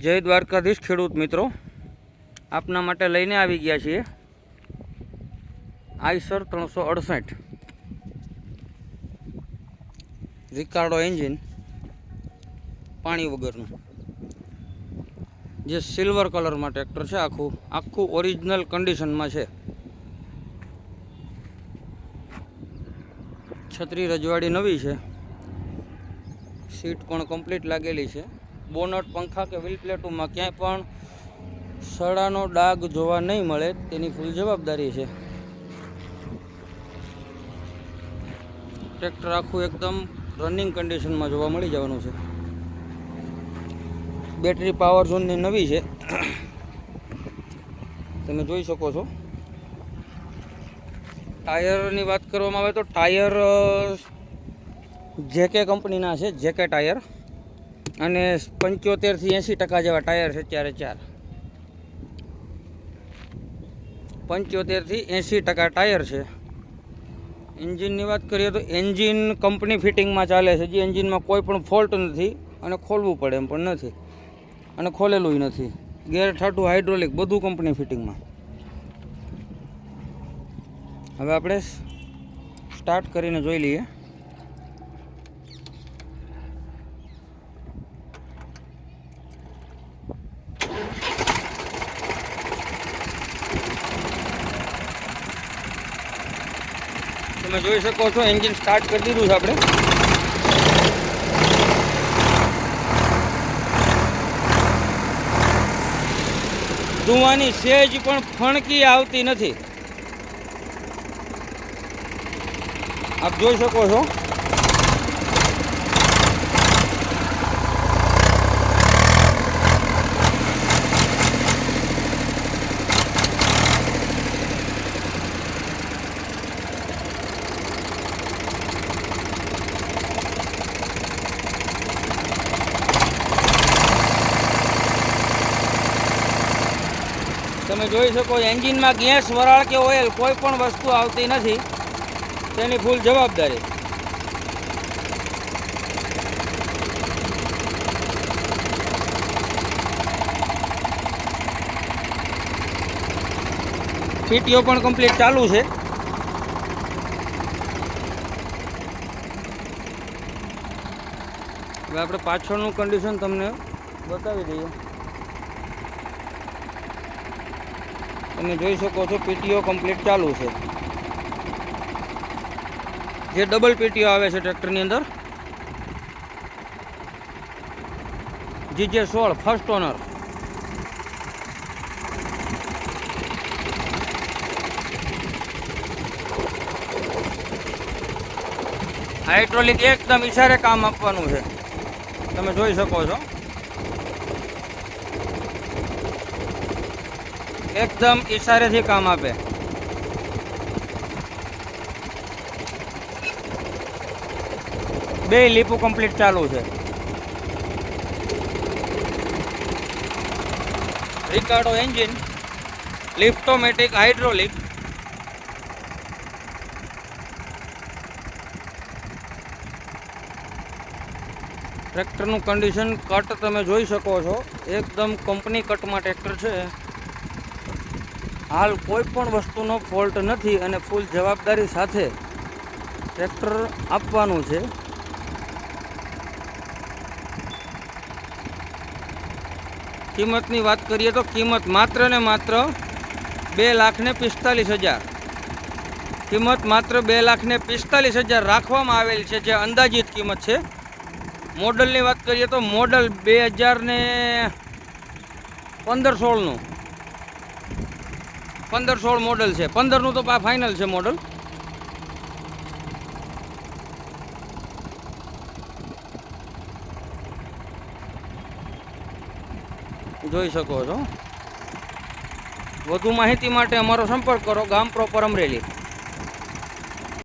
જય દ્વારકાધીશ ખેડૂત મિત્રો, આપના માટે લઈને આવી ગયા છીએ આઈસર 368 રિકાર્ડો એન્જિન પાણી વગરનું, જે સિલ્વર કલરમાં ટ્રેક્ટર છે. આખું ઓરિજિનલ કન્ડિશનમાં છે. છત્રી રજવાડી નવી છે, સીટ પણ કમ્પ્લીટ લાગેલી છે. બોનટ, પંખા કે વ્હીલ પ્લેટોમાં ક્યાંય પણ સડાનો ડાઘ જોવા નહીં મળે, તેની ફૂલ જવાબદારી છે. ટ્રેક્ટર આખું એકદમ રનિંગ કન્ડિશનમાં જોવા મળી જવાનું છે. બેટરી પાવર ઝોનની નવી છે, તમે જોઈ શકો છો. ટાયરની વાત કરવામાં આવે તો ટાયર જેકે કંપનીના છે, જેકે ટાયર, અને 75 થી 80% જેવા ટાયર છે. 75 થી 80% ટાયર છે. એન્જિનની વાત કરીએ તો એન્જિન કંપની ફિટિંગમાં ચાલે છે. જે એન્જિનમાં કોઈ પણ ફોલ્ટ નથી અને ખોલવું પડે એમ પણ નથી, અને ખોલેલું નથી. ગેર ઠાઠું, હાઇડ્રોલિક બધું કંપની ફિટિંગમાં. હવે આપણે સ્ટાર્ટ કરીને જોઈ લઈએ. તમે જોઈ શકો છો, એન્જિન સ્ટાર્ટ કરી દીધું છે આપણે. ધુવાની સેજ પણ ફણકી આવતી નથી, આપ જોઈ શકો છો. તમે જોઈ શકો, એન્જિનમાં ગેસ, વરાળ કે ઓઇલ કોઈ પણ વસ્તુ આવતી નથી, તેની ફૂલ જવાબદારી. પીટીઓ પણ કમ્પ્લીટ ચાલુ છે. હવે આપણે પાછળનું કન્ડિશન તમને બતાવી દઈએ. તમે જોઈ શકો છો, પીટીઓ કમ્પ્લીટ ચાલુ છે. જે ડબલ પીટીઓ આવે છે ટ્રેક્ટરની અંદર. GJ16 first honour. હાઇડ્રોલિક એકદમ ઈશારે કામ આપવાનું છે, તમે જોઈ શકો છો. એકદમ ઈશારેથી કામ આપે. બે લીપો કમ્પ્લીટ ચાલુ છે. Ricardo engine, લિફ્ટોમેટિક, hydraulic. ટ્રેક્ટરનું condition, cut તમે જોઈ શકો છો, એકદમ કંપની કટમાં ટ્રેક્ટર છે. હાલ કોઈ પણ વસ્તુનો ફોલ્ટ નથી, અને ફૂલ જવાબદારી સાથે ટ્રેક્ટર આપવાનું છે. કિંમતની વાત કરીએ તો કિંમત માત્ર ને માત્ર 2,45,000. કિંમત માત્ર 2,45,000 રાખવામાં આવેલ છે, જે અંદાજિત કિંમત છે. મોડલની વાત કરીએ તો મોડલ 2015-16નું 15-16 મોડલ છે. 15નું તો ફાઇનલ છે મોડલ. જોઈ શકો છો. વધુ માહિતી માટે અમારો સંપર્ક કરો. ગામ પ્રોપર અમરેલી.